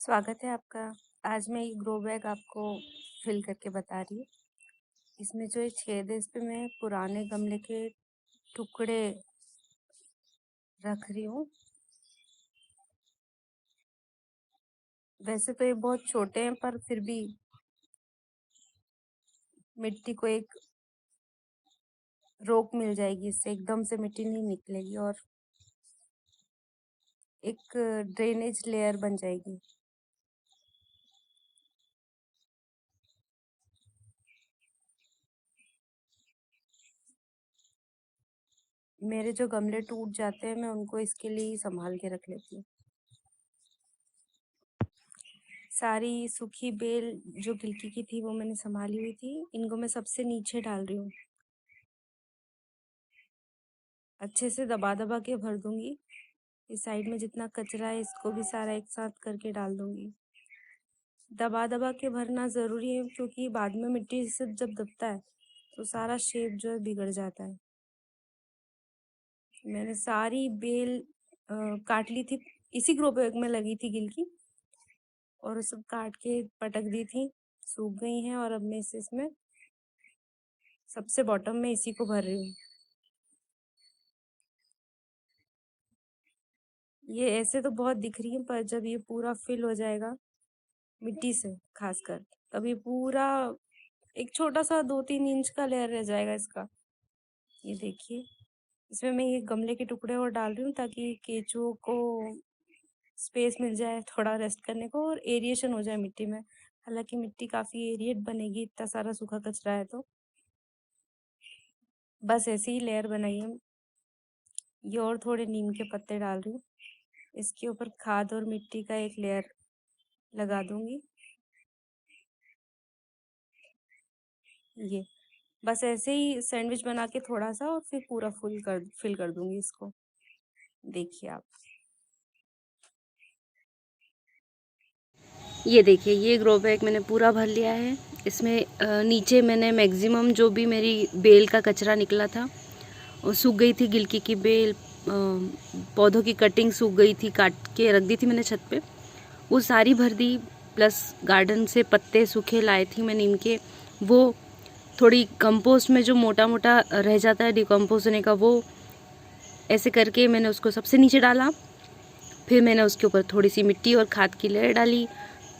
स्वागत है आपका। आज मैं ये ग्रो बैग आपको फिल करके बता रही हूँ। इसमें जो ये छेद है इस पे मैं पुराने गमले के टुकड़े रख रही हूँ। वैसे तो ये बहुत छोटे हैं पर फिर भी मिट्टी को एक रोक मिल जाएगी, इससे एकदम से मिट्टी नहीं निकलेगी और एक ड्रेनेज लेयर बन जाएगी। मेरे जो गमले टूट जाते हैं मैं उनको इसके लिए ही संभाल के रख लेती हूँ। सारी सूखी बेल जो गिलकी की थी वो मैंने संभाली हुई थी, इनको मैं सबसे नीचे डाल रही हूँ। अच्छे से दबा दबा के भर दूंगी। इस साइड में जितना कचरा है इसको भी सारा एक साथ करके डाल दूंगी। दबा दबा के भरना ज़रूरी है क्योंकि बाद में मिट्टी से जब दबता है तो सारा शेप जो है बिगड़ जाता है। मैंने सारी बेल काट ली थी, इसी ग्रो बैग में लगी थी गिलकी, और वो सब काट के पटक दी थी, सूख गई हैं। और अब मैं इसमें सबसे बॉटम में इसी को भर रही हूँ। ये ऐसे तो बहुत दिख रही है पर जब ये पूरा फिल हो जाएगा मिट्टी से खासकर, तब ये पूरा एक छोटा सा 2-3 इंच का लेयर रह जाएगा इसका। ये देखिए, इसमें मैं ये गमले के टुकड़े और डाल रही हूँ ताकि केंचुओं को स्पेस मिल जाए थोड़ा रेस्ट करने को और एरिएशन हो जाए मिट्टी में। हालांकि मिट्टी काफ़ी एरिएट बनेगी, इतना सारा सूखा कचरा है तो बस ऐसे ही लेयर बनाइए। ये और थोड़े नीम के पत्ते डाल रही हूँ, इसके ऊपर खाद और मिट्टी का एक लेयर लगा दूंगी। ये बस ऐसे ही सैंडविच बना के थोड़ा सा और फिर पूरा फिल कर दूंगी इसको। देखिए आप, ये देखिए ये ग्रो बैग मैंने पूरा भर लिया है। इसमें नीचे मैंने मैक्सिमम जो भी मेरी बेल का कचरा निकला था, वो सूख गई थी गिलकी की बेल, पौधों की कटिंग सूख गई थी, काट के रख दी थी मैंने छत पे, वो सारी भर दी। प्लस गार्डन से पत्ते सूखे लाए थी मैं नीम के, वो थोड़ी कंपोस्ट में जो मोटा मोटा रह जाता है डिकम्पोज होने का, वो ऐसे करके मैंने उसको सबसे नीचे डाला। फिर मैंने उसके ऊपर थोड़ी सी मिट्टी और खाद की लेयर डाली,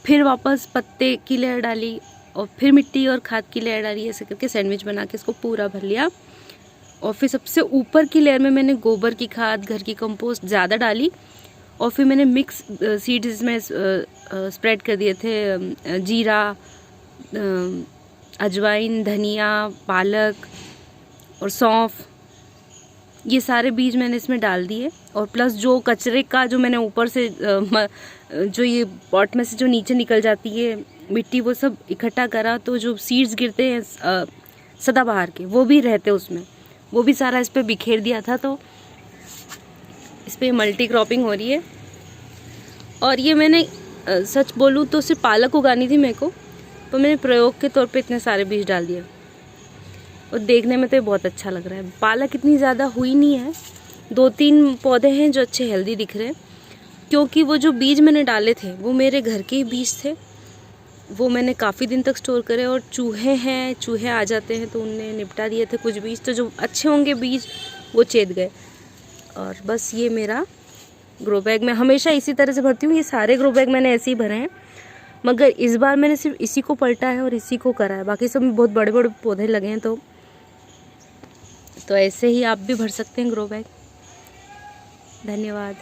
फिर वापस पत्ते की लेयर डाली और फिर मिट्टी और खाद की लेयर डाली। ऐसे करके सैंडविच बना के इसको पूरा भर लिया। और फिर सबसे ऊपर की लेयर में मैंने गोबर की खाद, घर की कंपोस्ट ज़्यादा डाली और फिर मैंने मिक्स सीड्स इसमें स्प्रेड कर दिए थे, जीरा, अजवाइन, धनिया, पालक और सौंफ, ये सारे बीज मैंने इसमें डाल दिए। और प्लस जो कचरे का जो मैंने ऊपर से जो ये पॉट में से जो नीचे निकल जाती है मिट्टी, वो सब इकट्ठा करा, तो जो सीड्स गिरते हैं सदाबहार के वो भी रहते उसमें, वो भी सारा इस पर बिखेर दिया था। तो इस पर मल्टी क्रॉपिंग हो रही है। और ये मैंने सच बोलूँ तो सिर्फ पालक उगानी थी मेरे को, तो मैंने प्रयोग के तौर पे इतने सारे बीज डाल दिए और देखने में तो ये बहुत अच्छा लग रहा है। पालक इतनी ज़्यादा हुई नहीं है, 2-3 पौधे हैं जो अच्छे हेल्दी दिख रहे हैं, क्योंकि वो जो बीज मैंने डाले थे वो मेरे घर के ही बीज थे, वो मैंने काफ़ी दिन तक स्टोर करे। और चूहे हैं, चूहे आ जाते हैं तो उनने निपटा दिए थे कुछ बीज, तो जो अच्छे होंगे बीज वो चेत गए। और बस ये मेरा ग्रो बैग मैं हमेशा इसी तरह से भरती हूँ। ये सारे ग्रो बैग मैंने ऐसे ही भरे हैं, मगर इस बार मैंने सिर्फ इसी को पलटा है और इसी को करा है, बाकी सब में बहुत बड़े बड़े पौधे लगे हैं। तो ऐसे ही आप भी भर सकते हैं ग्रो बैग। धन्यवाद।